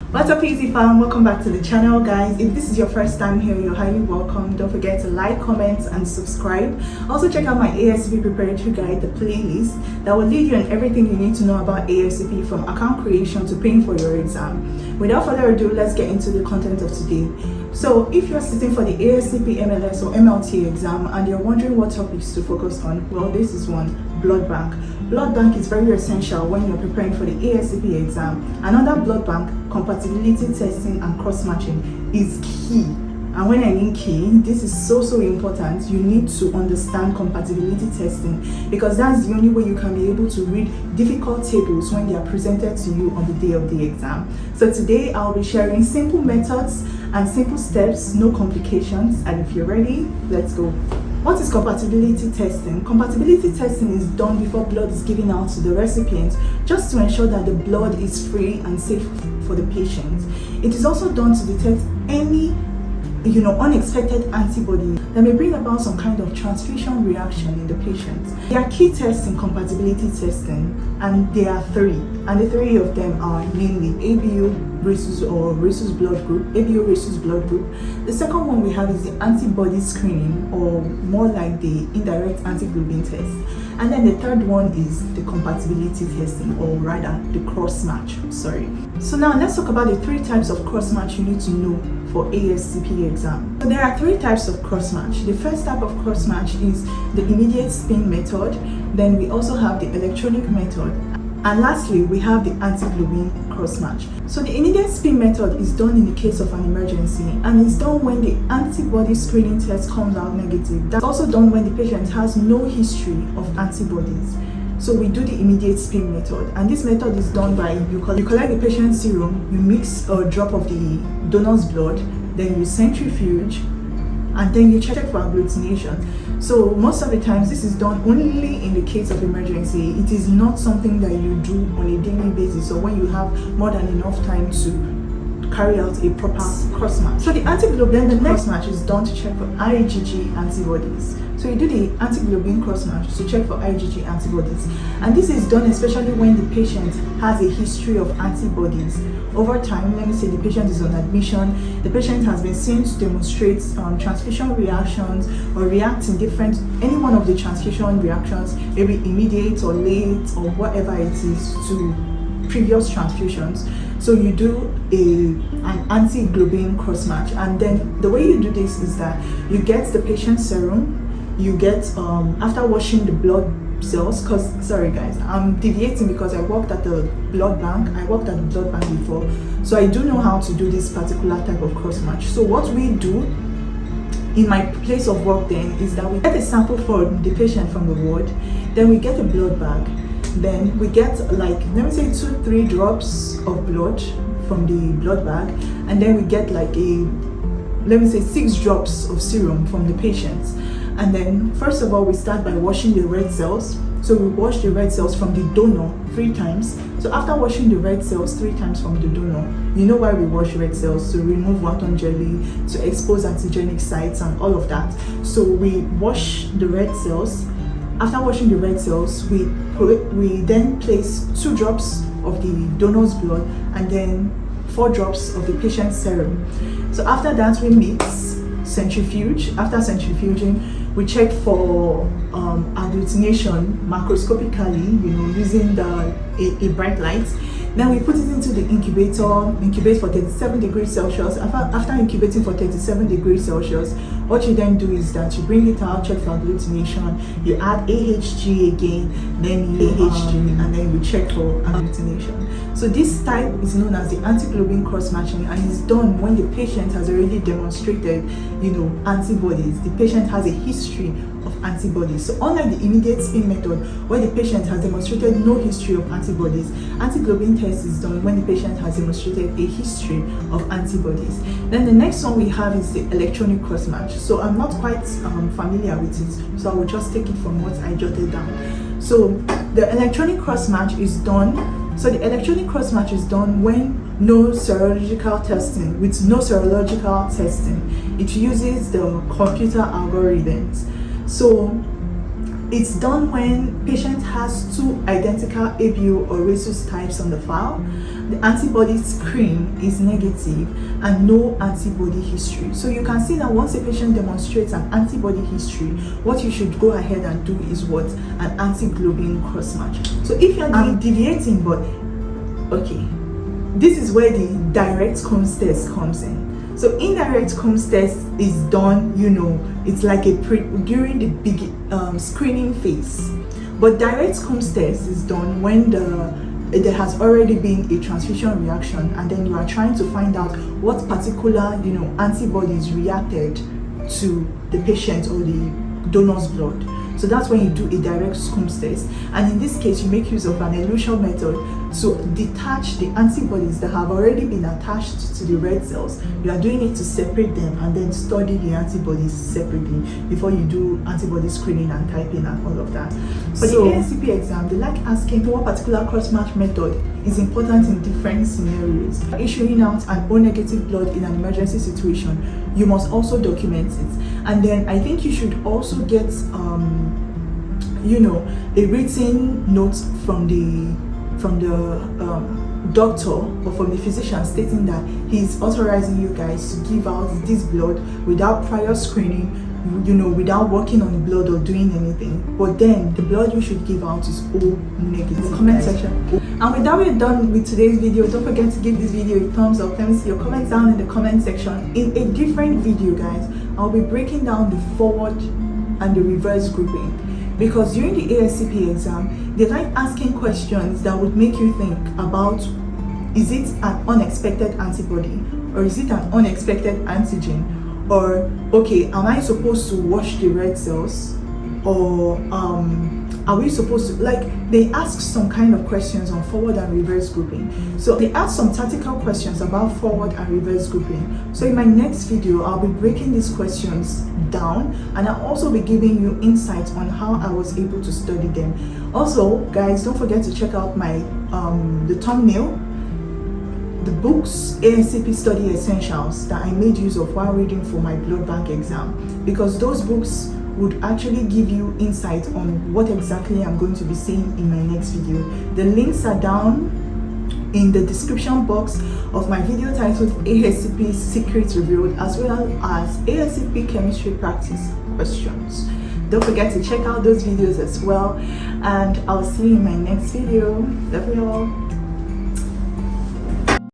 What's up, easy fam? Welcome back to the channel, guys. If this is your first time here, you're highly welcome. Don't forget to like, comment and subscribe. Also check out my ASCP preparatory guide, the playlist that will lead you on everything you need to know about ASCP, from account creation to paying for your exam. Without further ado, let's get into the content of today. So if you're sitting for the ASCP MLS or MLT exam and you're wondering what topics to focus on, well, this is one: blood bank. Blood bank is very essential when you're preparing for the ASCP exam. Another blood bank, compatibility testing and cross-matching is key. And when I mean key, this is so important. You need to understand compatibility testing, because that's the only way you can be able to read difficult tables when they are presented to you on the day of the exam. So today I'll be sharing simple methods and simple steps, no complications. And if you're ready, let's go. What is compatibility testing? Compatibility testing is done before blood is given out to the recipient, just to ensure that the blood is free and safe for the patient. It is also done to detect any unexpected antibody that may bring about some kind of transfusion reaction in the patient. There are key tests in compatibility testing, and there are three, and the three of them are mainly ABO rhesus blood group, ABO rhesus blood group. The second one we have is the antibody screening, or more like the indirect antiglobulin test. And then the third one is the compatibility testing, or rather the cross-match. So now let's talk about the three types of cross-match you need to know for ASCP exam. So there are three types of cross-match. The first type of cross-match is the immediate spin method. Then we also have the electronic method. And lastly, we have the antiglobulin cross-match. So the immediate spin method is done in the case of an emergency, and it's done when the antibody screening test comes out negative. That's also done when the patient has no history of antibodies. So we do the immediate spin method, and this method is done by you collect the patient's serum, you mix a drop of the donor's blood, then you centrifuge, and then you check for agglutination. So most of the times this is done only in the case of emergency. It is not something that you do on a daily basis, or when you have more than enough time to carry out a proper cross-match. So the antiglobulin, the next match is done to check for IgG antibodies. So you do the antiglobulin cross-match to check for IgG antibodies, and this is done especially when the patient has a history of antibodies. Over time, let me say the patient is on admission, the patient has been seen to demonstrate transfusion reactions or react in any one of the transfusion reactions, maybe immediate or late or whatever it is, to previous transfusions. So you do an antiglobulin cross-match, and then the way you do this is that you get the patient's serum, you get after washing the blood cells, because sorry guys, I'm deviating because I worked at the blood bank. Before, so I do know how to do this particular type of cross-match. So what we do in my place of work then is that we get a sample for the patient from the ward, then we get a blood bag, then we get, like, let me say 2-3 drops of blood from the blood bag, and then we get like let me say 6 drops of serum from the patient. And then first of all, we start by washing the red cells. So we wash the red cells from the donor 3 times. So after washing the red cells 3 times from the donor, you know why we wash red cells? To remove Wharton jelly, to expose antigenic sites and all of that. So we wash the red cells. After washing the red cells, we then place 2 drops of the donor's blood and then 4 drops of the patient's serum. So after that, we mix, centrifuge. After centrifuging, we check for agglutination macroscopically, using a bright light. Then we put it into the incubator, incubate for 37 degrees Celsius. After incubating for 37 degrees Celsius, what you then do is that you bring it out, check for agglutination, you add AHG again, then you AHG, and then you check for agglutination. So this type is known as the antiglobulin cross-matching, and is done when the patient has already demonstrated, antibodies. The patient has a history of antibodies. So unlike the immediate spin method, where the patient has demonstrated no history of antibodies, antiglobulin test is done when the patient has demonstrated a history of antibodies. Then the next one we have is the electronic cross-match. So I'm not quite familiar with it, so I will just take it from what I jotted down. So the electronic cross-match is done. So the electronic cross-match is done when with no serological testing. It uses the computer algorithms. So It's done when patient has 2 identical ABO or rhesus types on the file, the antibody screen is negative, and no antibody history. So you can see that once a patient demonstrates an antibody history, what you should go ahead and do is what? An anti-globulin cross-match. So if you're deviating, but okay, this is where the direct Combs test comes in. So indirect Combs test is done, it's like during the big screening phase. But direct Combs test is done when there has already been a transfusion reaction, and then you are trying to find out what particular, antibodies reacted to the patient or the donor's blood. So that's when you do a direct Combs test, and in this case you make use of an elution method to detach the antibodies that have already been attached to the red cells. You are doing it to separate them and then study the antibodies separately before you do antibody screening and typing and all of that. For the ASCP exam, they like asking what particular cross-match method is important in different scenarios. Issuing out an O negative blood in an emergency situation, you must also document it. And then I think you should also get a written note from the doctor or from the physician stating that he's authorizing you guys to give out this blood without prior screening, without working on the blood or doing anything. But then the blood you should give out is O negative. In the comment section. And with that, we're done with today's video. Don't forget to give this video a thumbs up. Let me see your comments down in the comment section. In a different video, guys, I'll be breaking down the forward and the reverse grouping, because during the ASCP exam they like asking questions that would make you think about, is it an unexpected antibody or is it an unexpected antigen, or okay, am I supposed to wash the red cells, or are we supposed to, they ask some kind of questions on forward and reverse grouping. So they ask some tactical questions about forward and reverse grouping. So in my next video, I'll be breaking these questions down, and I'll also be giving you insights on how I was able to study them. Also, guys, don't forget to check out my the thumbnail, the books ASCP Study Essentials that I made use of while reading for my blood bank exam, because those books would actually give you insight on what exactly I'm going to be saying in my next video. The links are down in the description box of my video titled ASCP Secrets Revealed, as well as ASCP Chemistry Practice Questions. Don't forget to check out those videos as well, and I'll see you in my next video. Love you all.